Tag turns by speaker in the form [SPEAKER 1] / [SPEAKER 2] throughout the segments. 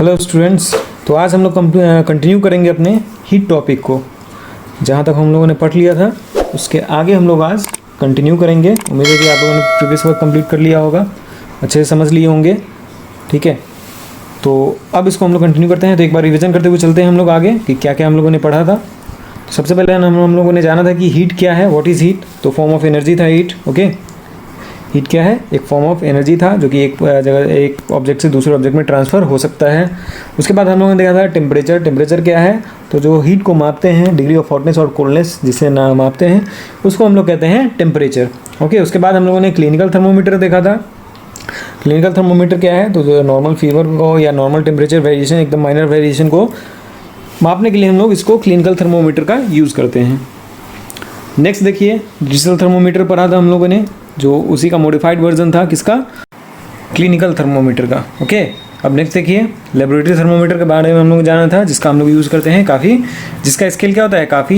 [SPEAKER 1] Hello students, तो आज हम लोग कंटिन्यू करेंगे अपने हीट टॉपिक को। जहाँ तक हम लोगों ने पढ़ लिया था उसके आगे हम लोग आज कंटिन्यू करेंगे। उम्मीद है कि आप लोगों ने प्रीवियस वर्क कंप्लीट कर लिया होगा, अच्छे से समझ लिए होंगे। ठीक है, तो अब इसको हम लोग कंटिन्यू करते हैं। तो एक बार रिवीजन करते हुए चलते हैं हम लोग आगे कि क्या क्या हम लोगों ने पढ़ा था। तो सबसे पहले हम लोगों ने जाना था कि हीट क्या है, व्हाट इज़ हीट। तो फॉर्म ऑफ एनर्जी था हीट। ओके, हीट क्या है? एक फॉर्म ऑफ एनर्जी था जो कि एक जगह एक ऑब्जेक्ट से दूसरे ऑब्जेक्ट में ट्रांसफ़र हो सकता है। उसके बाद हम लोगों ने देखा था टेम्परेचर। टेम्परेचर क्या है? तो जो हीट को मापते हैं, डिग्री ऑफ हॉटनेस और कोल्डनेस जिसे ना मापते हैं, उसको हम लोग कहते हैं टेम्परेचर। ओके, उसके बाद हम लोगों ने क्लिनिकल थर्मोमीटर देखा था। क्लिनिकल थर्मोमीटर क्या है? तो जो नॉर्मल फीवर को या नॉर्मल टेम्परेचर वेरिएशन, एकदम माइनर वेरिएशन को मापने के लिए हम लोग इसको क्लिनिकल थर्मोमीटर का यूज़ करते हैं। नेक्स्ट देखिए, डिजिटल थर्मोमीटर पढ़ा था हम लोगों ने, जो उसी का मॉडिफाइड वर्जन था किसका? क्लिनिकल थर्मोमीटर का। ओके, अब नेक्स्ट देखिए, लेबोरेटरी थर्मोमीटर के बारे में हम लोग जाना था, जिसका हम लोग यूज़ करते हैं काफ़ी, जिसका स्केल क्या होता है? काफ़ी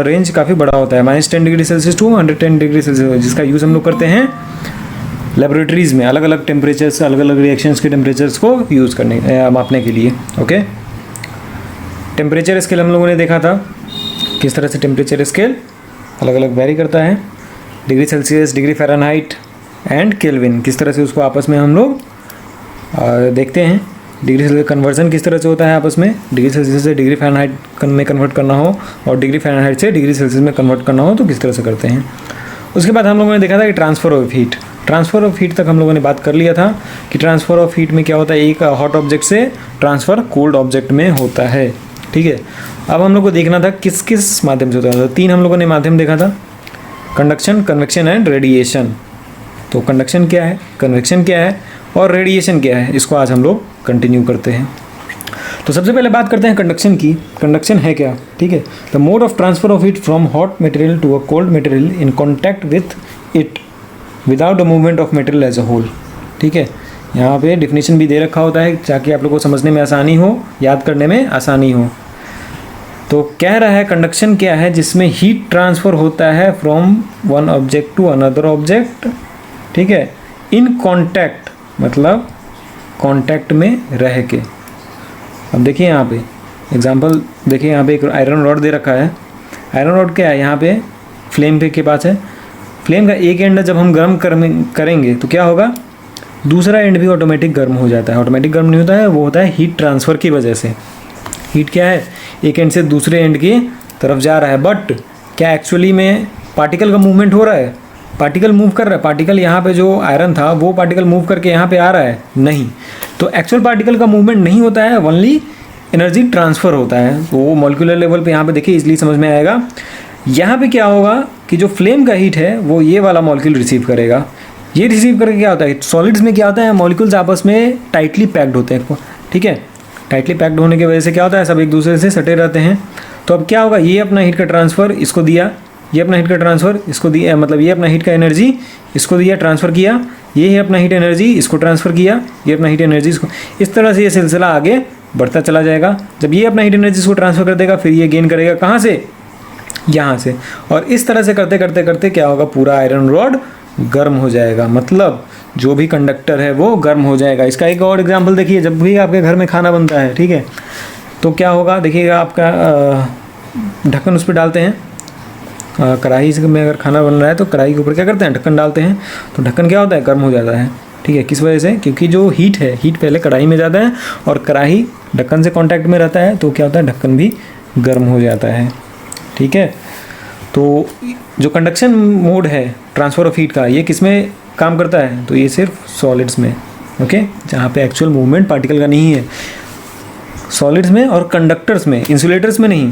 [SPEAKER 1] रेंज काफ़ी बड़ा होता है, -10 degree Celsius to 110 degree Celsius, जिसका यूज़ हम लोग करते हैं लेबोरेटरीज़ में, अलग अलग टेम्परेचर्स, अलग अलग रिएक्शंस के टेम्परेचर्स को यूज़ करने मापने के लिए। ओके, टेम्परेचर स्केल हम लोगों ने देखा था, किस तरह से टेम्परेचर स्केल अलग अलग वेरी करता है। Degree Celsius, degree Fahrenheit and kelvin, किस तरह से उसको आपस में हम लोग देखते हैं। डिग्री सेल्सियस कन्वर्जन किस तरह से होता है आपस में, डिग्री सेल्सियस से डिग्री फ़ारेनहाइट में कन्वर्ट करना हो और डिग्री फ़ारेनहाइट से डिग्री सेल्सियस में कन्वर्ट करना हो तो किस तरह से करते हैं। उसके बाद हम लोगों ने देखा था कि transfer of heat. Transfer of heat तक हम लोगों ने बात कर लिया था कि ट्रांसफ़र ऑफ हीट में क्या होता है, एक हॉट ऑब्जेक्ट से ट्रांसफ़र कोल्ड ऑब्जेक्ट में होता है। ठीक है, अब हम लोग को देखना था किस किस माध्यम से होता है। तो 3 हम लोगों ने माध्यम देखा था, कंडक्शन, कन्वेक्शन एंड रेडिएशन। तो कंडक्शन क्या है, कन्वेक्शन क्या है और रेडिएशन क्या है, इसको आज हम लोग कंटिन्यू करते हैं। तो सबसे पहले बात करते हैं कंडक्शन की। कंडक्शन है क्या? ठीक है, the mode of transfer of heat from hot material to a cold material in contact with it without the movement of material as a whole. ठीक है, यहाँ पे डिफिनीशन भी दे रखा होता है ताकि आप लोगों को समझने में आसानी हो, याद करने में आसानी हो। तो कह रहा है कंडक्शन क्या है? जिसमें हीट ट्रांसफ़र होता है from one object to another object. ठीक है, इन कॉन्टैक्ट मतलब कॉन्टैक्ट में रह के। अब देखिए यहाँ पे एग्जांपल देखिए, यहाँ पे एक आयरन रॉड दे रखा है। आयरन रॉड क्या है? यहाँ पे फ्लेम पे के पास है। फ्लेम का एक एंड जब हम गर्म करेंगे तो क्या होगा? दूसरा एंड भी ऑटोमेटिक गर्म हो जाता है। ऑटोमेटिक गर्म नहीं होता है, वो होता है हीट ट्रांसफ़र की वजह से। हीट क्या है? एक एंड से दूसरे एंड की तरफ जा रहा है। बट क्या एक्चुअली में पार्टिकल का मूवमेंट हो रहा है? पार्टिकल मूव कर रहा है। पार्टिकल यहाँ पे जो आयरन था वो पार्टिकल मूव करके यहाँ पे आ रहा है? नहीं। तो एक्चुअल पार्टिकल का मूवमेंट नहीं होता है, ओनली एनर्जी ट्रांसफ़र होता है। तो वो मॉलिक्यूलर लेवल पे यहाँ पे देखिए इजली समझ में आएगा। यहाँ पे क्या होगा कि जो फ्लेम का हीट है वो ये वाला मॉलिक्यूल रिसीव करेगा। ये रिसीव करके क्या होता है, सॉलिड्स में क्या होता है, मॉलिक्यूल्स आपस में टाइटली पैक्ड होते हैं। ठीक है, टाइटली पैक्ड होने की वजह से क्या होता है, सब एक दूसरे से सटे रहते हैं। तो अब क्या होगा, ये अपना हीट का ट्रांसफ़र इसको दिया, ये अपना हीट का ट्रांसफ़र इसको दिया, मतलब ये अपना हीट का एनर्जी इसको दिया, ट्रांसफ़र किया, ये है अपना हीट एनर्जी इसको ट्रांसफ़र किया, ये अपना हीट एनर्जी इसको। इस तरह से ये सिलसिला आगे बढ़ता चला जाएगा। जब ये अपना हीट एनर्जी इसको ट्रांसफ़र कर देगा, फिर ये गेन करेगा कहाँ से, यहाँ से। और इस तरह से करते करते करते क्या होगा, पूरा आयरन रॉड गर्म हो जाएगा। मतलब जो भी कंडक्टर है वो गर्म हो जाएगा। इसका एक और एग्जांपल देखिए, जब भी आपके घर में खाना बनता है, ठीक है, तो क्या होगा देखिएगा, आपका ढक्कन उस पर डालते हैं। कढ़ाई में अगर खाना बन रहा है तो कढ़ाई के ऊपर क्या करते हैं, ढक्कन डालते हैं। तो ढक्कन क्या होता है, गर्म हो जाता है। ठीक है, किस वजह से? क्योंकि जो हीट है, हीट पहले कढ़ाई में जाता है और कढ़ाई ढक्कन से कॉन्टैक्ट में रहता है, तो क्या होता है, ढक्कन भी गर्म हो जाता है। ठीक है, तो जो कंडक्शन मोड है ट्रांसफ़र ऑफ हीट का, ये किस में काम करता है? तो ये सिर्फ सॉलिड्स में। ओके, जहाँ पे एक्चुअल मूवमेंट पार्टिकल का नहीं है, सॉलिड्स में और कंडक्टर्स में, इंसुलेटर्स में नहीं।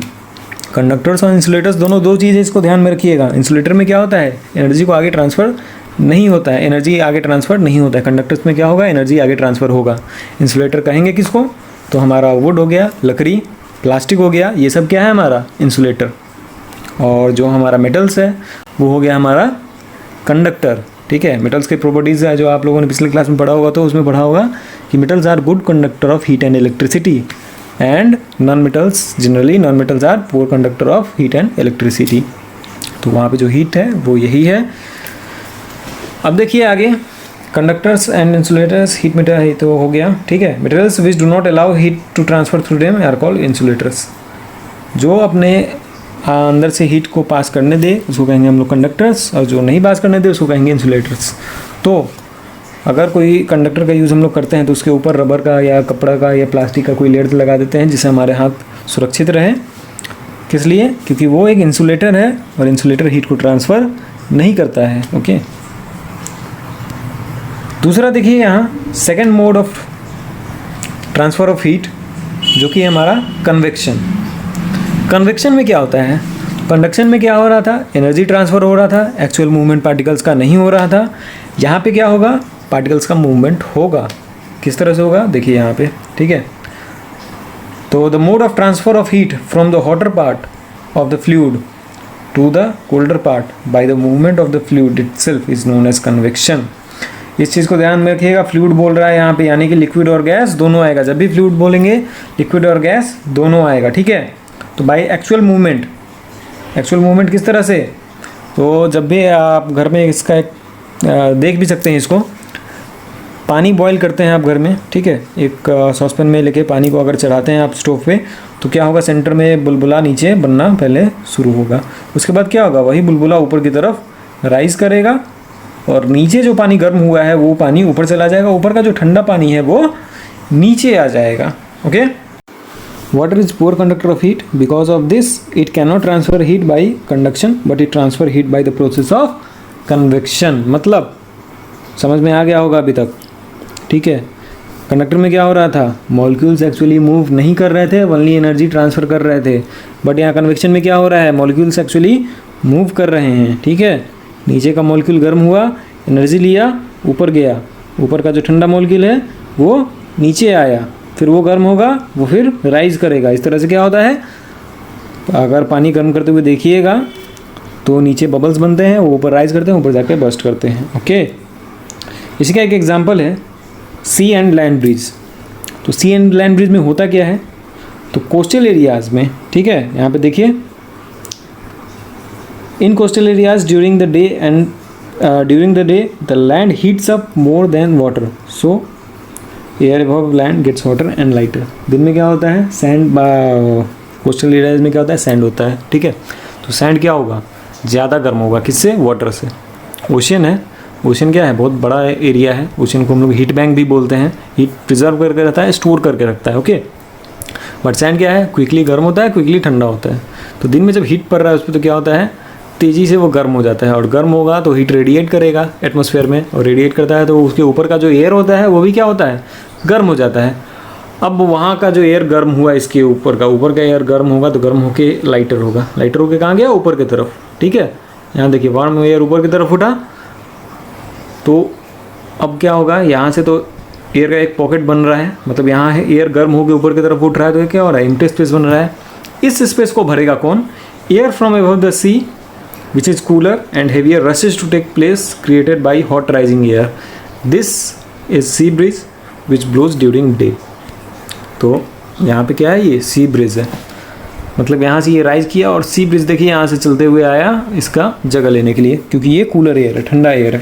[SPEAKER 1] कंडक्टर्स और इंसुलेटर्स दोनों दो चीज़ें, इसको ध्यान में रखिएगा। इंसुलेटर में क्या होता है, एनर्जी को आगे ट्रांसफ़र नहीं होता है, एनर्जी आगे ट्रांसफ़र नहीं होता है। कंडक्टर्स में क्या होगा, एनर्जी आगे ट्रांसफ़र होगा। इंसुलेटर कहेंगे किसको? तो हमारा वुड हो गया, लकड़ी, प्लास्टिक हो गया, ये सब क्या है हमारा इंसुलेटर। और जो हमारा मेटल्स है वो हो गया हमारा कंडक्टर। ठीक है, मेटल्स के प्रॉपर्टीज़ है जो आप लोगों ने पिछले क्लास में पढ़ा होगा, तो उसमें पढ़ा होगा कि metals are good conductor of heat and electricity and non metals, generally non metals are poor conductor of heat and electricity. तो वहाँ पे जो हीट है वो यही है। अब देखिए आगे conductors and insulators, heat meter ही तो हो गया, ठीक है। Materials which do not allow heat to transfer through them are called insulators. जो अपने अंदर से हीट को पास करने दे उसको कहेंगे हम लोग कंडक्टर्स, और जो नहीं पास करने दे उसको कहेंगे इंसुलेटर्स। तो अगर कोई कंडक्टर का यूज़ हम लोग करते हैं तो उसके ऊपर रबर का या कपड़ा का या प्लास्टिक का कोई लेयर लगा देते हैं जिससे हमारे हाथ सुरक्षित रहे। किस लिए? क्योंकि वो एक इंसुलेटर है और इंसुलेटर हीट को ट्रांसफ़र नहीं करता है। ओके, दूसरा देखिए यहाँ second mode of transfer of heat जो कि हमारा कन्वेक्शन। कन्वेक्शन में क्या होता है? कंडक्शन में क्या हो रहा था? एनर्जी ट्रांसफ़र हो रहा था, एक्चुअल मूवमेंट पार्टिकल्स का नहीं हो रहा था। यहाँ पे क्या होगा? पार्टिकल्स का मूवमेंट होगा। किस तरह से होगा देखिए यहाँ पे, ठीक है। तो the mode of transfer of heat from the hotter part of the fluid to the colder part by the movement of the fluid itself is known as convection. इस चीज़ को ध्यान में रखिएगा, फ्लूइड बोल रहा है यहाँ पे, यानी कि लिक्विड और गैस दोनों आएगा। जब भी फ्लूइड बोलेंगे लिक्विड और गैस दोनों आएगा, ठीक है। तो by actual movement, actual movement किस तरह से? तो जब भी आप घर में इसका एक देख भी सकते हैं, इसको पानी बॉईल करते हैं आप घर में, ठीक है। एक सॉसपैन में लेके पानी को अगर चढ़ाते हैं आप स्टोव पे, तो क्या होगा? सेंटर में बुलबुला नीचे बनना पहले शुरू होगा। उसके बाद क्या होगा? वही बुलबुला ऊपर की तरफ राइज करेगा और नीचे जो पानी गर्म हुआ है वो पानी ऊपर चला जाएगा, ऊपर का जो ठंडा पानी है वो नीचे आ जाएगा। Okay, water is poor conductor of heat, because of this it can not transfer heat by conduction but it transfer heat by the process of convection. मतलब समझ में आ गया होगा अभी तक, ठीक है। कंडक्टर में क्या हो रहा था? मॉलिक्यूल्स एक्चुअली मूव नहीं कर रहे थे, ओनली एनर्जी ट्रांसफ़र कर रहे थे। बट यहाँ कन्वेक्शन में क्या हो रहा है? मॉलिक्यूल्स एक्चुअली मूव कर रहे हैं, ठीक है। नीचे का मॉलिक्यूल गर्म हुआ, एनर्जी लिया, ऊपर गया, ऊपर का जो ठंडा मॉलिक्यूल है वो नीचे आया, फिर वो गर्म होगा, वो फिर राइज करेगा। इस तरह से क्या होता है? अगर पानी गर्म करते हुए देखिएगा तो नीचे बबल्स बनते हैं, वो ऊपर राइज करते हैं, ऊपर जाके बस्ट करते हैं। ओके, इसी का एक एग्जांपल है सी एंड लैंड ब्रिज। तो सी एंड लैंड ब्रिज में होता क्या है? तो कोस्टल एरियाज़ में, ठीक है, यहाँ पे देखिए, in coastal areas during the day and during the day the land heats up more than water, so air above land gets hotter and lighter. दिन में क्या होता है? सैंड, कोस्टल एरियाज में क्या होता है? सैंड होता है, ठीक है। तो सैंड क्या होगा? ज़्यादा गर्म होगा। किससे? वाटर से। ओशियन है, ओशन क्या है? बहुत बड़ा एरिया है। ओशन को हम लोग हीट बैंक भी बोलते हैं। हीट प्रिजर्व करके रखता है, स्टोर करके रखता है। ओके, बट सैंड क्या है? क्विकली गर्म होता है, क्विकली ठंडा होता है। तो दिन में जब हीट पड़ रहा है उस पर तो क्या होता है? तेज़ी से वो गर्म हो जाता है, और गर्म होगा तो हीट रेडिएट करेगा एटमॉस्फेयर में, और रेडिएट करता है तो उसके ऊपर का जो एयर होता है वो भी क्या होता है? गर्म हो जाता है। अब वहाँ का जो एयर गर्म हुआ, इसके ऊपर का एयर गर्म होगा तो गर्म होके लाइटर होगा। लाइटर होके कहाँ गया? ऊपर की तरफ, ठीक है। यहाँ देखिए, वार्म एयर ऊपर की तरफ उठा, तो अब क्या होगा? यहाँ से तो एयर का एक पॉकेट बन रहा है, मतलब यहाँ है एयर गर्म होकर ऊपर की तरफ उठ रहा है, तो ये क्या हो रहा है? एम्प्टी स्पेस बन रहा है। इस स्पेस को भरेगा कौन? Air from above the sea which is cooler and heavier rushes to take place created by hot rising air. This is sea breeze which blows during day. तो यहाँ पे क्या है? ये सी ब्रिज है, मतलब यहाँ से ये राइज किया, और सी ब्रिज देखिए यहाँ से चलते हुए आया इसका जगह लेने के लिए, क्योंकि ये कूलर एयर है, ठंडा एयर है।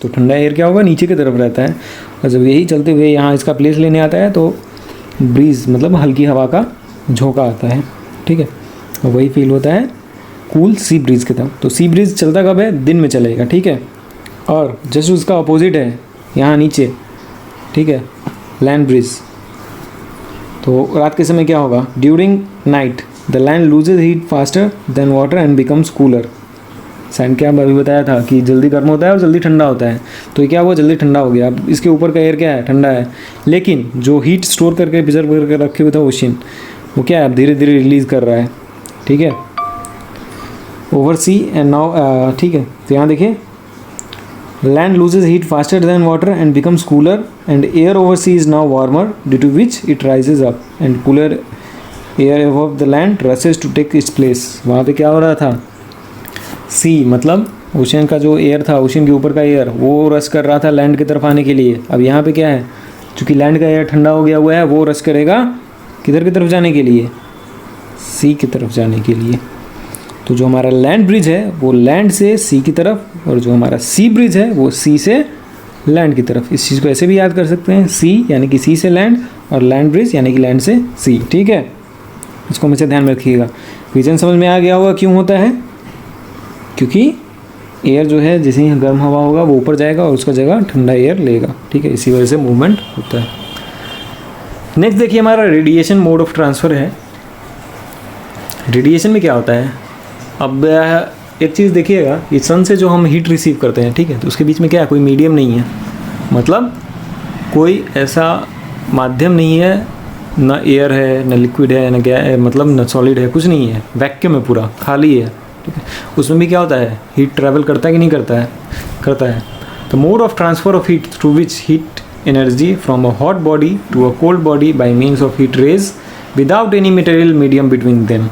[SPEAKER 1] तो ठंडा एयर क्या होगा? नीचे की तरफ रहता है, और जब यही चलते हुए यहाँ इसका प्लेस लेने आता है तो ब्रीज मतलब हल्की हवा का झोंका आता है, ठीक है। और वही फील होता है कूल सी ब्रीज के तरफ। तो सी ब्रीज चलता कब है? दिन में चलेगा, ठीक है। और जस्ट उसका अपोजिट है यहाँ नीचे, ठीक है, लैंड ब्रिज। तो रात के समय क्या होगा? During night the land loses heat faster than water and becomes cooler. Sand क्या अभी बताया था कि जल्दी गर्म होता है और जल्दी ठंडा होता है, तो ये क्या हुआ? जल्दी ठंडा हो गया। अब इसके ऊपर का एयर क्या है? ठंडा है, लेकिन जो हीट स्टोर करके प्रिजर्व करके रखे हुए था ओशियन, वो क्या है? अब धीरे धीरे रिलीज़ कर रहा है, ठीक है, ओवर सी एंड नाउ, ठीक है। तो यहाँ देखिए, land loses heat faster than water and becomes cooler and air over sea is now warmer due to which it rises up and cooler air above the land rushes to take its place. वहाँ पे क्या हो रहा था? सी मतलब ocean का जो air था, ओशियन के ऊपर का एयर, वो रश कर रहा था लैंड की तरफ आने के लिए। अब यहाँ पे क्या है? चूँकि लैंड का एयर ठंडा हो गया हुआ है, वो रश करेगा किधर की तरफ जाने के लिए? सी की तरफ जाने के लिए। तो जो हमारा लैंड ब्रिज है वो लैंड से सी की तरफ, और जो हमारा सी ब्रिज है वो सी से लैंड की तरफ। इस चीज़ को ऐसे भी याद कर सकते हैं, सी यानी कि सी से लैंड और लैंड ब्रिज यानी कि लैंड से सी। ठीक है, इसको हमेशा ध्यान में रखिएगा। रीज़न समझ में आ गया होगा क्यों होता है, क्योंकि एयर जो है जैसे ही गर्म हवा होगा वो ऊपर जाएगा और उसका जगह ठंडा एयर लेगा। ठीक है, इसी वजह से मूवमेंट होता है। नेक्स्ट देखिए हमारा रेडिएशन मोड ऑफ ट्रांसफ़र है। रेडिएशन में क्या होता है, अब एक चीज़ देखिएगा, ये सन से जो हम हीट रिसीव करते हैं, ठीक है, तो उसके बीच में क्या है, कोई मीडियम नहीं है, मतलब कोई ऐसा माध्यम नहीं है, ना एयर है, ना लिक्विड है, ना गैस है, मतलब ना सॉलिड है, कुछ नहीं है, वैक्यूम है, पूरा खाली है। ठीक है, उसमें भी क्या होता है, हीट ट्रैवल करता है कि नहीं करता है, करता है। तो mode of transfer of heat through which heat energy from a hot body to a cold body by means of heat rays without any material medium between them.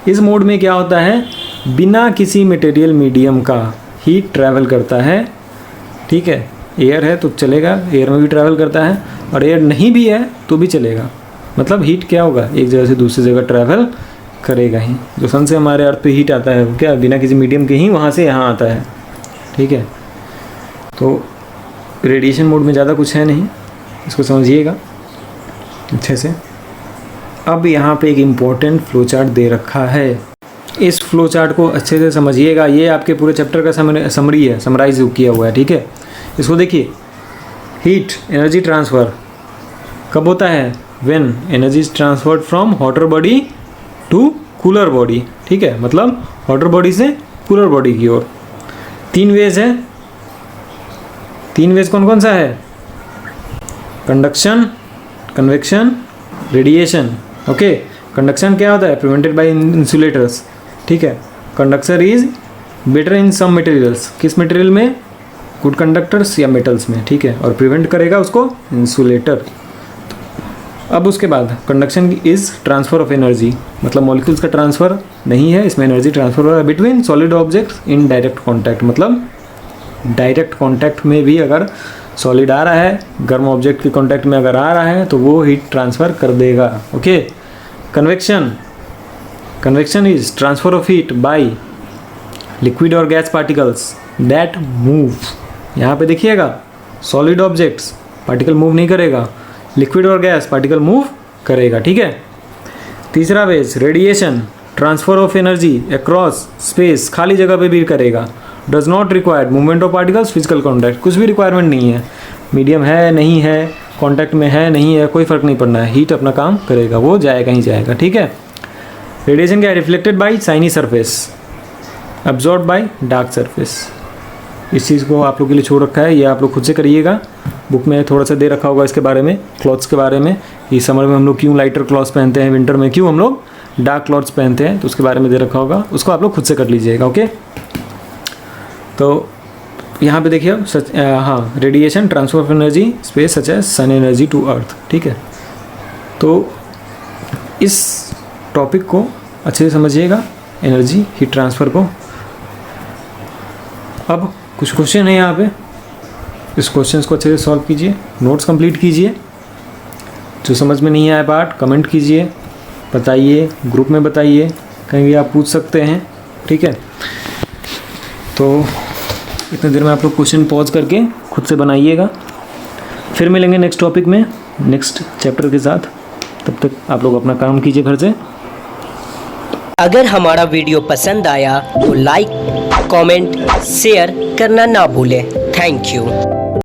[SPEAKER 1] इस मोड में क्या होता है, बिना किसी मटेरियल मीडियम का heat travel करता है। ठीक है, एयर है तो चलेगा, एयर में भी ट्रैवल करता है, और एयर नहीं भी है तो भी चलेगा। मतलब हीट क्या होगा, एक जगह से दूसरी जगह ट्रैवल करेगा ही। जो सन से हमारे अर्थ पे हीट आता है वो क्या बिना किसी मीडियम के ही वहाँ से यहाँ आता है। ठीक है, तो रेडिएशन मोड में ज़्यादा कुछ है नहीं, इसको समझिएगा अच्छे से। अब यहाँ पे एक इम्पोर्टेंट फ्लो चार्ट दे रखा है, इस फ्लो चार्ट को अच्छे से समझिएगा। ये आपके पूरे चैप्टर का समरी है, समराइज किया हुआ है। ठीक है, इसको देखिए, हीट एनर्जी ट्रांसफ़र कब होता है, when energy is transferred from hotter body to cooler body. ठीक है, मतलब हॉटर बॉडी से कूलर बॉडी की ओर। 3 वेज है, 3 वेज कौन कौन सा है, conduction, convection, radiation. Okay, conduction क्या होता है, प्रिवेंटेड बाय इंसुलेटर्स। ठीक है, conductor is better in some materials, किस मटेरियल में, गुड कंडक्टर्स या मेटल्स में। ठीक है, और प्रिवेंट करेगा उसको इंसुलेटर। अब उसके बाद conduction is transfer of energy, मतलब मॉलिक्यूल्स का ट्रांसफ़र नहीं है, इसमें एनर्जी ट्रांसफ़र हो रहा है between solid objects in direct contact. मतलब डायरेक्ट कॉन्टैक्ट में भी अगर सॉलिड आ रहा है, गर्म ऑब्जेक्ट के कॉन्टैक्ट में अगर आ रहा है तो वो हीट ट्रांसफ़र कर देगा। Okay, convection, convection is transfer of heat by liquid और गैस पार्टिकल्स दैट मूव। यहाँ पे देखिएगा, सॉलिड ऑब्जेक्ट्स पार्टिकल मूव नहीं करेगा, लिक्विड और गैस पार्टिकल मूव करेगा। ठीक है, तीसरा ways radiation, transfer of energy across space, खाली जगह पे भी करेगा। Does not required movement of particles physical contact, कुछ भी रिक्वायरमेंट नहीं है, मीडियम है नहीं है, कॉन्टैक्ट में है नहीं है, कोई फ़र्क नहीं पड़ना है, हीट अपना काम करेगा, वो जाएगा ही जाएगा। ठीक है, रेडिएशन क्या है, reflected by shiny surface, absorb by dark surface. इस चीज़ को आप लोग के लिए छोड़ रखा है, ये आप लोग खुद से करिएगा। बुक में थोड़ा सा दे रखा होगा इसके बारे में, क्लॉथ्स के बारे में, कि समर में हम लोग क्यों लाइटर क्लॉथ्स पहनते हैं, विंटर में क्यों हम लोग डार्क क्लॉथ्स पहनते हैं, तो उसके बारे में दे रखा होगा, उसको आप लोग खुद से कर लीजिएगा। ओके, तो यहाँ पे देखिए हाँ, radiation transfer of energy space such as sun energy to earth. ठीक है, तो इस टॉपिक को अच्छे से समझिएगा, एनर्जी हीट ट्रांसफ़र को। अब कुछ क्वेश्चन है यहाँ पे, इस क्वेश्चंस को अच्छे से सॉल्व कीजिए, नोट्स कंप्लीट कीजिए। जो समझ में नहीं आया पार्ट कमेंट कीजिए, बताइए, ग्रुप में बताइए, कहीं भी आप पूछ सकते हैं। ठीक है, तो इतने देर में आप लोग क्वेश्चन पॉज करके खुद से बनाइएगा। फिर मिलेंगे नेक्स्ट टॉपिक में, नेक्स्ट चैप्टर के साथ। तब तक आप लोग अपना काम कीजिए घर से।
[SPEAKER 2] अगर हमारा वीडियो पसंद आया तो लाइक, कमेंट, शेयर करना ना भूलें। Thank you.